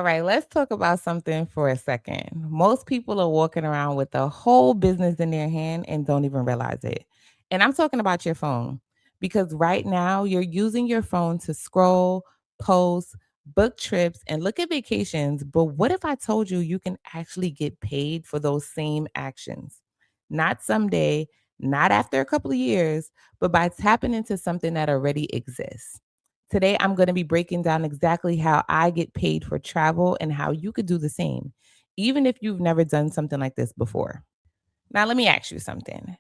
right, let's talk about something for a second. Most people are walking around with a whole business in their hand and don't even realize it. And I'm talking about your phone because right now you're using your phone to scroll, post, book trips, and look at vacations. But what if I told you you can actually get paid for those same actions? Not someday, not after a couple of years, but by tapping into something that already exists. Today, I'm going to be breaking down exactly how I get paid for travel and how you could do the same, even if you've never done something like this before. Now, let me ask you something.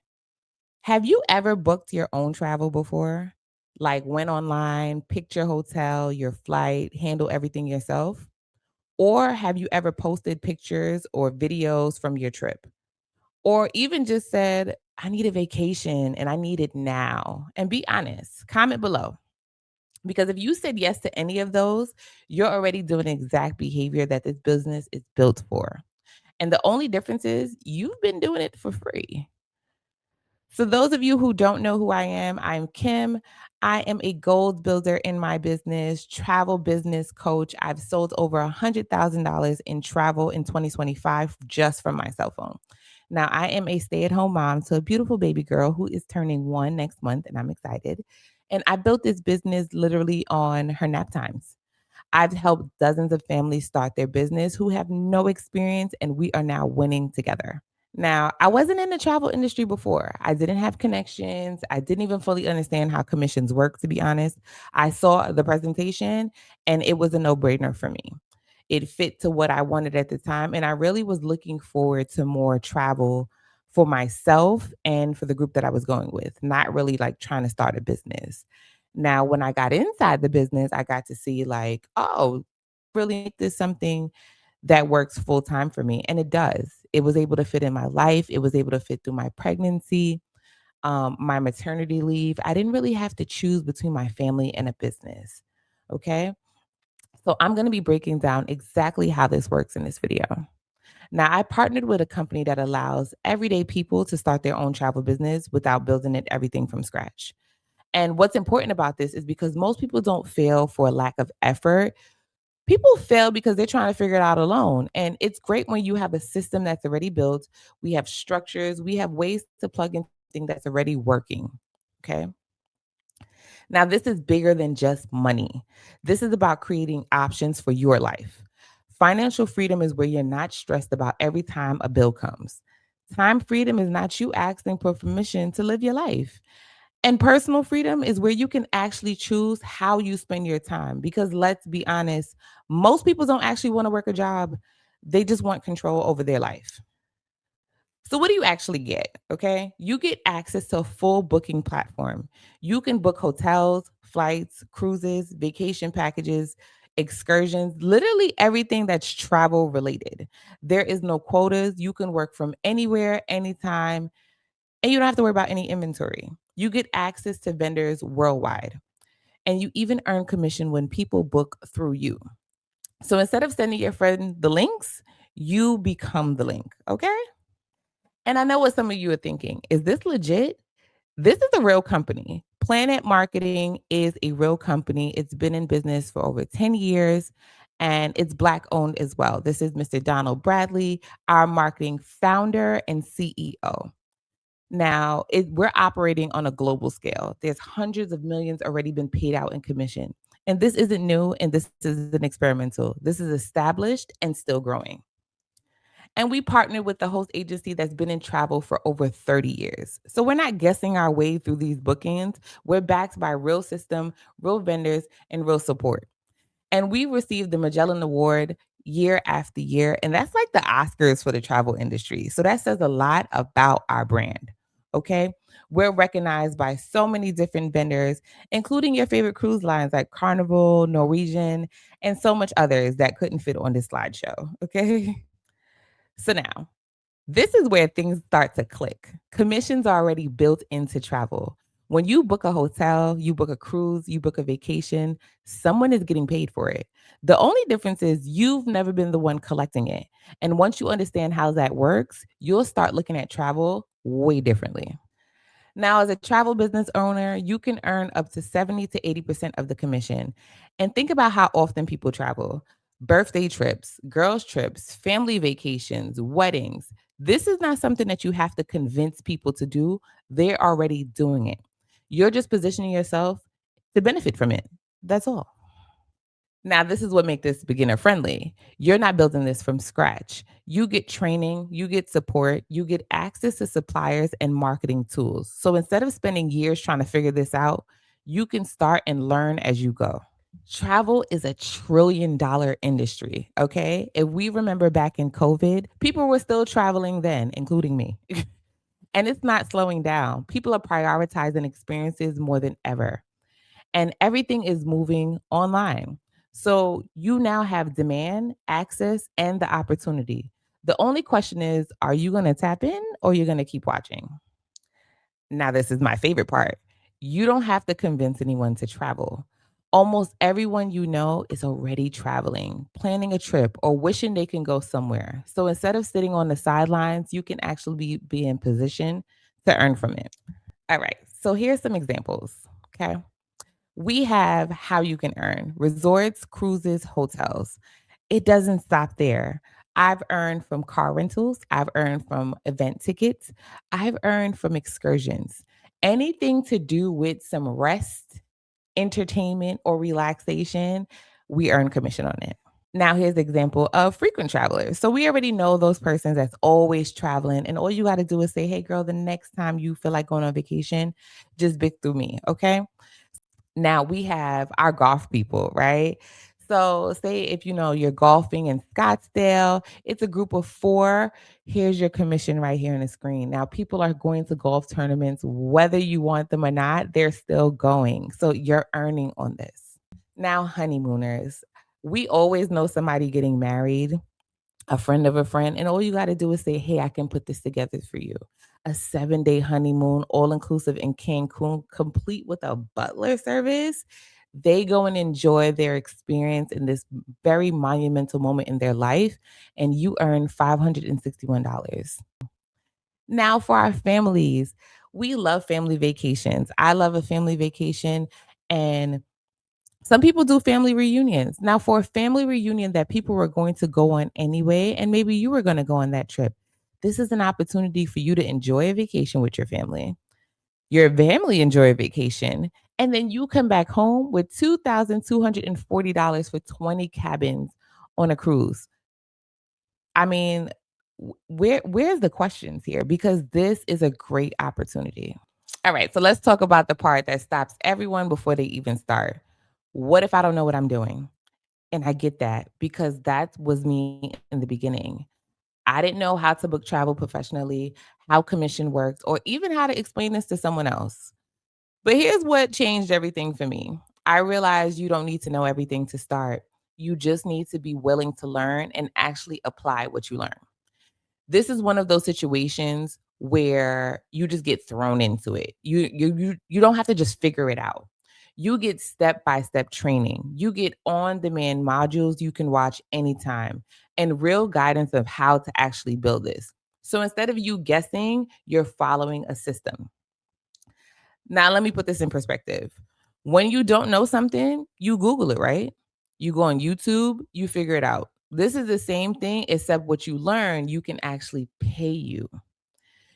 Have you ever booked your own travel before? Like went online, picked your hotel, your flight, handle everything yourself? Or have you ever posted pictures or videos from your trip? Or even just said, I need a vacation and I need it now? And be honest, comment below. Because if you said yes to any of those, you're already doing the exact behavior that this business is built for. And the only difference is you've been doing it for free. So, those of you who don't know who I am, I'm Kim. I am a gold builder in my business, travel business coach. I've sold over $100,000 in travel in 2025 just from my cell phone. Now, I am a stay at home mom to a beautiful baby girl who is turning one next month, and I'm excited. And I built this business literally on her nap times. I've helped dozens of families start their business who have no experience, and we are now winning together. Now, I wasn't in the travel industry before. I didn't have connections. I didn't even fully understand how commissions work, to be honest. I saw the presentation and it was a no brainer for me. It fit to what I wanted at the time. And I really was looking forward to more travel for myself and for the group that I was going with, not really like trying to start a business. Now, when I got inside the business, I got to see like, oh, really make this something that works full time for me. And it does. It was able to fit in my life. It was able to fit through my pregnancy, my maternity leave. I didn't really have to choose between my family and a business. Okay. So I'm going to be breaking down exactly how this works in this video. Now, I partnered with a company that allows everyday people to start their own travel business without building it everything from scratch. And what's important about this is because most people don't fail for a lack of effort. People fail because they're trying to figure it out alone. And it's great when you have a system that's already built. We have structures, we have ways to plug in something that's already working. Okay. Now, this is bigger than just money. This is about creating options for your life. Financial freedom is where you're not stressed about every time a bill comes. Time freedom is not you asking for permission to live your life. And personal freedom is where you can actually choose how you spend your time. Because let's be honest, most people don't actually want to work a job, they just want control over their life. So, what do you actually get? Okay. You get access to a full booking platform. You can book hotels, flights, cruises, vacation packages, excursions, literally everything that's travel related. There is no quotas. You can work from anywhere, anytime, and you don't have to worry about any inventory. You get access to vendors worldwide, and you even earn commission when people book through you. So instead of sending your friend the links, you become the link. Okay. And I know what some of you are thinking. Is this legit? This is a real company. Planet Marketing is a real company. It's been in business for over 10 years and it's Black owned as well. This is Mr. Donald Bradley, our marketing founder and CEO. Now, we're operating on a global scale. There's hundreds of millions already been paid out in commission. And this isn't new and this isn't experimental. This is established and still growing. And we partnered with the host agency that's been in travel for over 30 years. So we're not guessing our way through these bookings. We're backed by real system, real vendors, and real support. And we received the Magellan Award year after year. And that's like the Oscars for the travel industry. So that says a lot about our brand. Okay. We're recognized by so many different vendors, including your favorite cruise lines like Carnival, Norwegian, and so much others that couldn't fit on this slideshow. Okay. So now, this is where things start to click. Commissions are already built into travel. When you book a hotel, you book a cruise, you book a vacation, someone is getting paid for it. The only difference is you've never been the one collecting it. And once you understand how that works, you'll start looking at travel way differently. Now, as a travel business owner, you can earn up to 70 to 80% of the commission. And think about how often people travel. Birthday trips, girls' trips, family vacations, weddings. This is not something that you have to convince people to do. They're already doing it. You're just positioning yourself to benefit from it. That's all. Now, this is what makes this beginner friendly. You're not building this from scratch. You get training, you get support, you get access to suppliers and marketing tools. So instead of spending years trying to figure this out, you can start and learn as you go. Travel is a $1 trillion industry. Okay. If we remember back in COVID, people were still traveling then, including me. And it's not slowing down. People are prioritizing experiences more than ever, and everything is moving online. So you now have demand, access, and the opportunity. The only question is, are you going to tap in or you're going to keep watching? Now, this is my favorite part. You don't have to convince anyone to travel. Almost everyone you know is already traveling, planning a trip, or wishing they can go somewhere. So instead of sitting on the sidelines, you can actually be in position to earn from it. All right. So here's some examples. Okay. We have how you can earn resorts, cruises, hotels. It doesn't stop there. I've earned from car rentals, I've earned from event tickets, I've earned from excursions. Anything to do with some rest, entertainment, or relaxation, we earn commission on it. Now, here's an example of frequent travelers. So, we already know those persons that's always traveling, and all you got to do is say, hey, girl, the next time you feel like going on vacation, just book through me. Okay. Now we have our golf people, right? So say if you know you're golfing in Scottsdale, it's a group of 4. Here's your commission right here on the screen. Now people are going to golf tournaments whether you want them or not, they're still going. So you're earning on this. Now honeymooners. We always know somebody getting married, a friend of a friend, and all you gotta do is say, "Hey, I can put this together for you." A 7-day honeymoon, all inclusive in Cancun, complete with a butler service. They go and enjoy their experience in this very monumental moment in their life, and you earn $561. Now for our families, we love family vacations. I love a family vacation, and some people do family reunions. Now, for a family reunion that people were going to go on anyway, and maybe you were going to go on that trip, this is an opportunity for you to enjoy a vacation with your family. Your family enjoy a vacation, and then you come back home with $2,240 for 20 cabins on a cruise. I mean, where's the questions here? Because this is a great opportunity. All right, so let's talk about the part that stops everyone before they even start. What if I don't know what I'm doing? And I get that because that was me in the beginning. I didn't know how to book travel professionally, how commission worked, or even how to explain this to someone else. But here's what changed everything for me. I realized you don't need to know everything to start. You just need to be willing to learn and actually apply what you learn. This is one of those situations where you just get thrown into it. You don't have to just figure it out. You get step-by-step training. You get on-demand modules you can watch anytime and real guidance of how to actually build this. So instead of you guessing, you're following a system. Now let me put this in perspective. When you don't know something, you Google it, right? You go on YouTube, you figure it out. This is the same thing, except what you learn, you can actually pay you.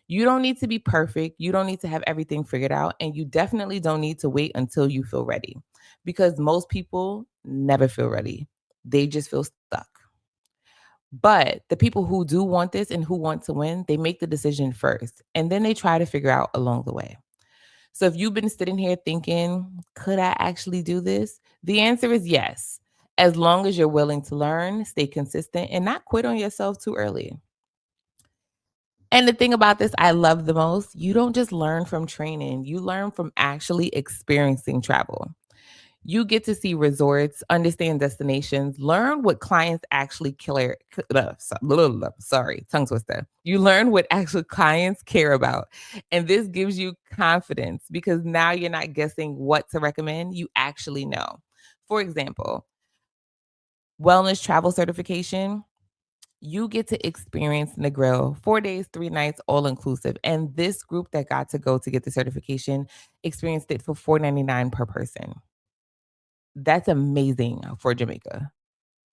You don't need to be perfect. You don't need to have everything figured out. And you definitely don't need to wait until you feel ready because most people never feel ready. They just feel stuck. But the people who do want this and who want to win, they make the decision first and then they try to figure out along the way. So if you've been sitting here thinking, could I actually do this? The answer is yes, as long as you're willing to learn, stay consistent, and not quit on yourself too early. And the thing about this I love the most, you don't just learn from training, you learn from actually experiencing travel. You get to see resorts, understand destinations, learn what clients actually care. Sorry, tongue twister. You learn what actual clients care about. And this gives you confidence because now you're not guessing what to recommend, you actually know. For example, wellness travel certification, you get to experience Negril 4 days, 3 nights, all inclusive. And this group that got to go to get the certification experienced it for $499 per person. That's amazing for Jamaica.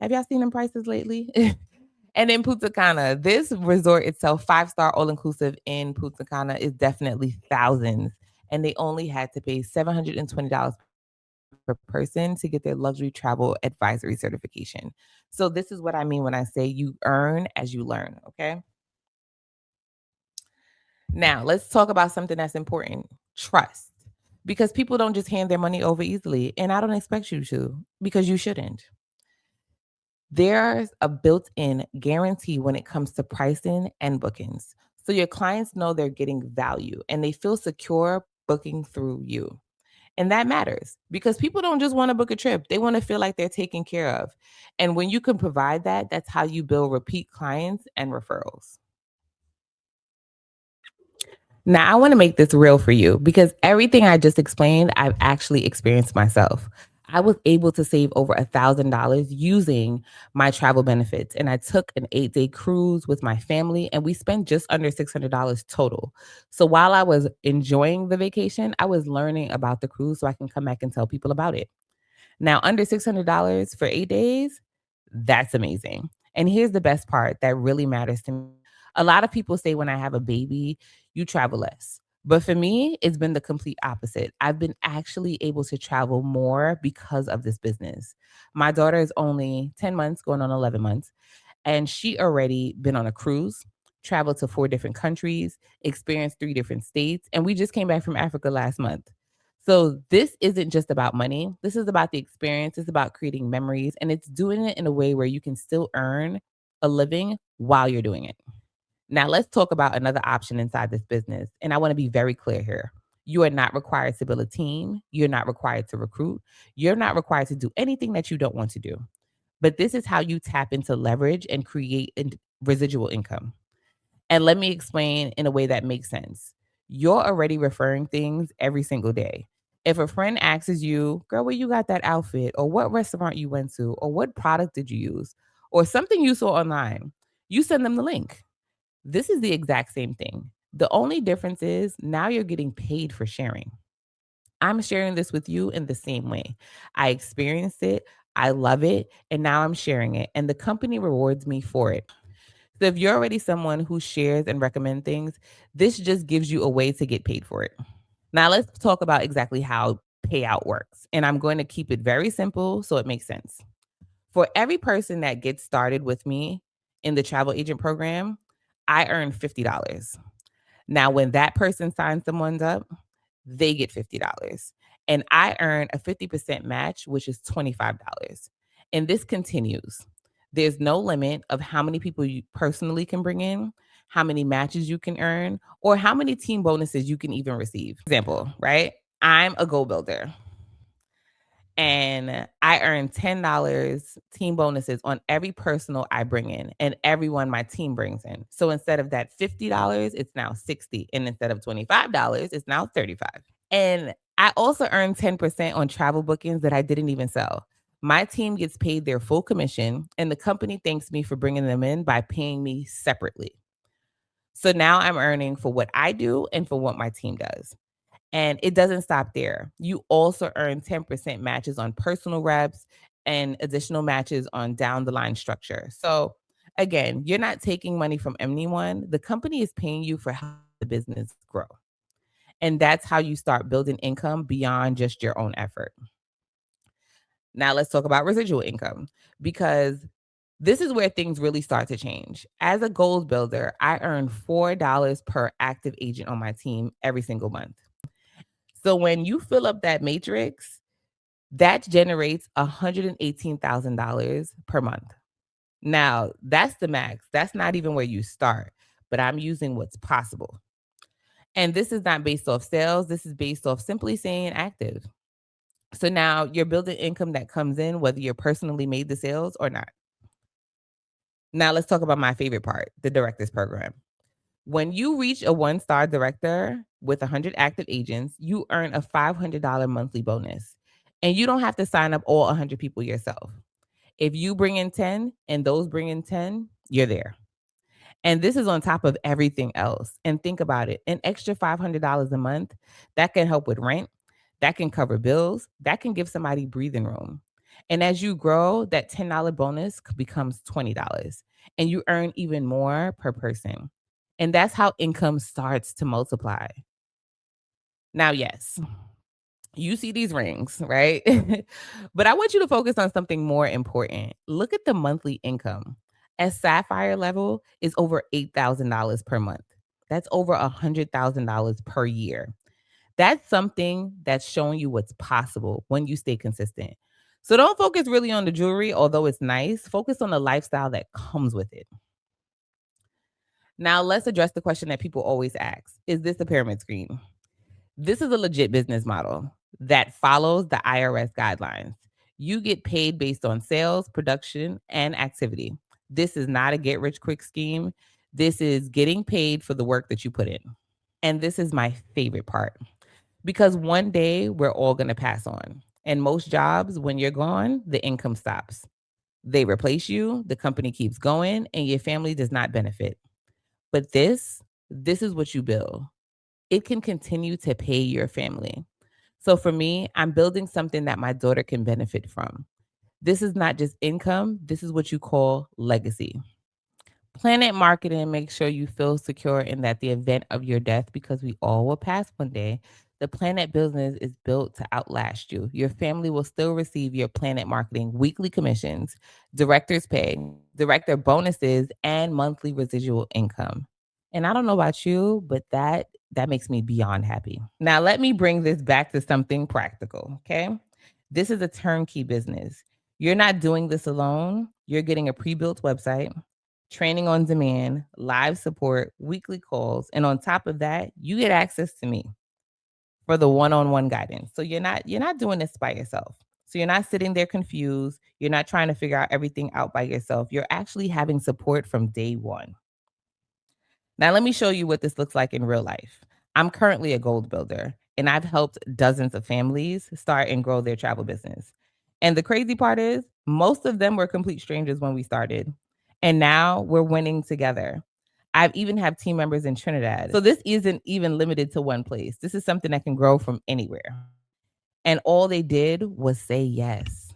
Have y'all seen them prices lately? And in Punta Cana, this resort itself, 5-star all inclusive in Punta Cana, is definitely thousands. And they only had to pay $720 per person to get their luxury travel advisory certification. So, this is what I mean when I say you earn as you learn. Okay. Now, let's talk about something that's important, trust. Because people don't just hand their money over easily. And I don't expect you to, because you shouldn't. There's a built in guarantee when it comes to pricing and bookings. So your clients know they're getting value and they feel secure booking through you. And that matters because people don't just want to book a trip, they want to feel like they're taken care of. And when you can provide that, that's how you build repeat clients and referrals. Now, I want to make this real for you because everything I just explained, I've actually experienced myself. I was able to save over $1,000 using my travel benefits. And I took an 8-day cruise with my family, and we spent just under $600 total. So while I was enjoying the vacation, I was learning about the cruise so I can come back and tell people about it. Now, under $600 for 8 days, that's amazing. And here's the best part that really matters to me. A lot of people say when I have a baby, you travel less. But for me, it's been the complete opposite. I've been actually able to travel more because of this business. My daughter is only 10 months, going on 11 months, and she already been on a cruise, traveled to 4 different countries, experienced 3 different states, and we just came back from Africa last month. So this isn't just about money. This is about the experience. It's about creating memories, and it's doing it in a way where you can still earn a living while you're doing it. Now, let's talk about another option inside this business. And I want to be very clear here. You are not required to build a team. You're not required to recruit. You're not required to do anything that you don't want to do. But this is how you tap into leverage and create residual income. And let me explain in a way that makes sense. You're already referring things every single day. If a friend asks you, girl, where you got that outfit, or what restaurant you went to, or what product did you use, or something you saw online, you send them the link. This is the exact same thing. The only difference is now you're getting paid for sharing. I'm sharing this with you in the same way. I experienced it, I love it, and now I'm sharing it, and the company rewards me for it. So if you're already someone who shares and recommend things, this just gives you a way to get paid for it. Now let's talk about exactly how payout works. And I'm going to keep it very simple so it makes sense. For every person that gets started with me in the travel agent program, I earn $50. Now, when that person signs someone's up, they get $50. And I earn a 50% match, which is $25. And this continues. There's no limit of how many people you personally can bring in, how many matches you can earn, or how many team bonuses you can even receive. Example, right? I'm a goal builder and I earn $10 team bonuses on every personal I bring in and everyone my team brings in. So instead of that $50, it's now 60, and instead of $25, it's now 35. And I also earn 10% on travel bookings that I didn't even sell. My team gets paid their full commission, and the company thanks me for bringing them in by paying me separately. So now I'm earning for what I do and for what my team does. And it doesn't stop there. You also earn 10% matches on personal reps and additional matches on down the line structure. So again, you're not taking money from anyone. The company is paying you for how the business grow. And that's how you start building income beyond just your own effort. Now let's talk about residual income because this is where things really start to change. As a goals builder, I earn $4 per active agent on my team every single month. So when you fill up that matrix, that generates $118,000 per month. Now, that's the max. That's not even where you start, but I'm using what's possible. And this is not based off sales. This is based off simply staying active. So now you're building income that comes in whether you're personally made the sales or not. Now let's talk about my favorite part, the directors program. When you reach a one-star director with 100 active agents, you earn a $500 monthly bonus. And you don't have to sign up all 100 people yourself. If you bring in 10 and those bring in 10, you're there. And this is on top of everything else. And think about it, an extra $500 a month, that can help with rent, that can cover bills, that can give somebody breathing room. And as you grow, that $10 bonus becomes $20 and you earn even more per person. And that's how income starts to multiply. Now, yes, you see these rings, right? But I want you to focus on something more important. Look at the monthly income. At Sapphire level is over $8,000 per month. That's over $100,000 per year. That's something that's showing you what's possible when you stay consistent. So don't focus really on the jewelry, although it's nice. Focus on the lifestyle that comes with it. Now, let's address the question that people always ask. Is this a pyramid scheme? This is a legit business model that follows the IRS guidelines. You get paid based on sales, production, and activity. This is not a get rich quick scheme. This is getting paid for the work that you put in. And this is my favorite part because one day we're all going to pass on. And most jobs, when you're gone, the income stops. They replace you, the company keeps going, and your family does not benefit. But this is what you build. It can continue to pay your family. So for me, I'm building something that my daughter can benefit from. This is not just income, this is what you call legacy. Planet marketing makes sure you feel secure in that the event of your death, because we all will pass one day, the planet business is built to outlast you. Your family will still receive your planet marketing weekly commissions, director's pay, director bonuses, and monthly residual income. And I don't know about you, but that makes me beyond happy. Now let me bring this back to something practical, okay? This is a turnkey business. You're not doing this alone. You're getting a pre-built website, training on demand, live support, weekly calls, and on top of that, you get access to me for the one-on-one guidance. So you're not doing this by yourself. So you're not sitting there confused, you're not trying to figure out everything out by yourself. You're actually having support from day 1. Now let me show you what this looks like in real life. I'm currently a gold builder and I've helped dozens of families start and grow their travel business. And the crazy part is most of them were complete strangers when we started. And now we're winning together. I've even have team members in Trinidad. So this isn't even limited to one place. This is something that can grow from anywhere. And all they did was say yes.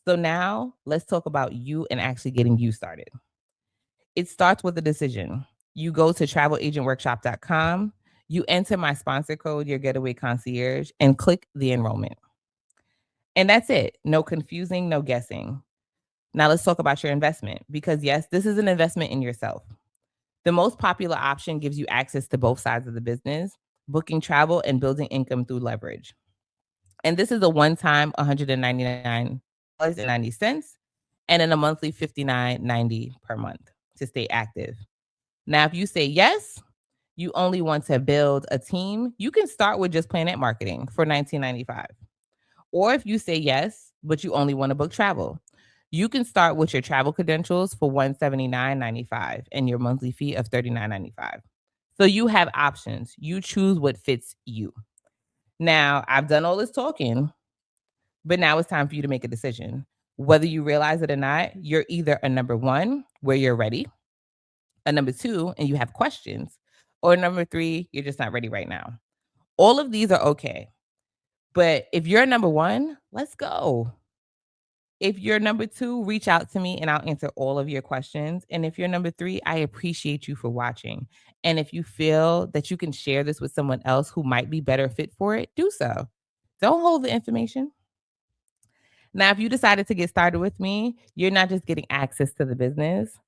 So now let's talk about you and actually getting you started. It starts with a decision. You go to travelagentworkshop.com, you enter my sponsor code, your getaway concierge, and click the enrollment. And that's it. No confusing, no guessing. Now let's talk about your investment because yes, this is an investment in yourself. The most popular option gives you access to both sides of the business, booking travel and building income through leverage. And this is a one-time $199.90 and then a monthly $59.90 per month to stay active. Now, if you say yes, you only want to build a team, you can start with just Planet Marketing for $19.95. Or if you say yes, but you only want to book travel, you can start with your travel credentials for $179.95 and your monthly fee of $39.95. So you have options. You choose what fits you. Now, I've done all this talking, but now it's time for you to make a decision. Whether you realize it or not, you're either a number 1 where you're ready, a number 2 and you have questions, or number 3, you're just not ready right now. All of these are okay. But if you're number 1, let's go. If you're number 2, reach out to me and I'll answer all of your questions. And if you're number 3, I appreciate you for watching. And if you feel that you can share this with someone else who might be better fit for it, do so. Don't hold the information. Now, if you decided to get started with me, you're not just getting access to the business,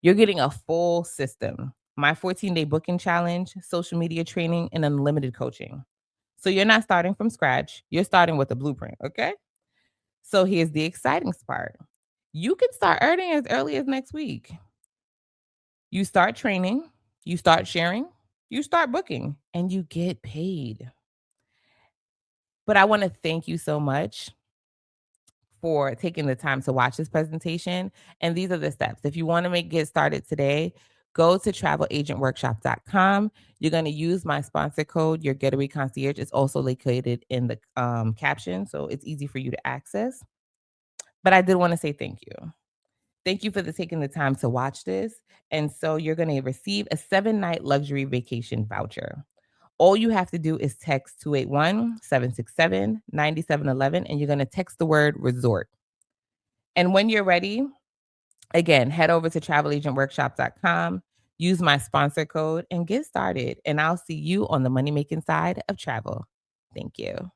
you're getting a full system. My 14-day booking challenge, social media training, and unlimited coaching. So you're not starting from scratch. You're starting with a blueprint, okay? So here's the exciting part. You can start earning as early as next week. You start training, you start sharing, you start booking, and you get paid. But I want to thank you so much for taking the time to watch this presentation. And these are the steps. If you want to get started today, go to travelagentworkshop.com. You're going to use my sponsor code, your getaway concierge. It's also located in the caption, so it's easy for you to access. But I did want to say thank you. Thank you for taking the time to watch this. And so you're going to receive a 7-night luxury vacation voucher. All you have to do is text 281-767-9711, and you're going to text the word resort. And when you're ready, again, head over to travelagentworkshop.com, use my sponsor code, and get started. And I'll see you on the money making side of travel. Thank you.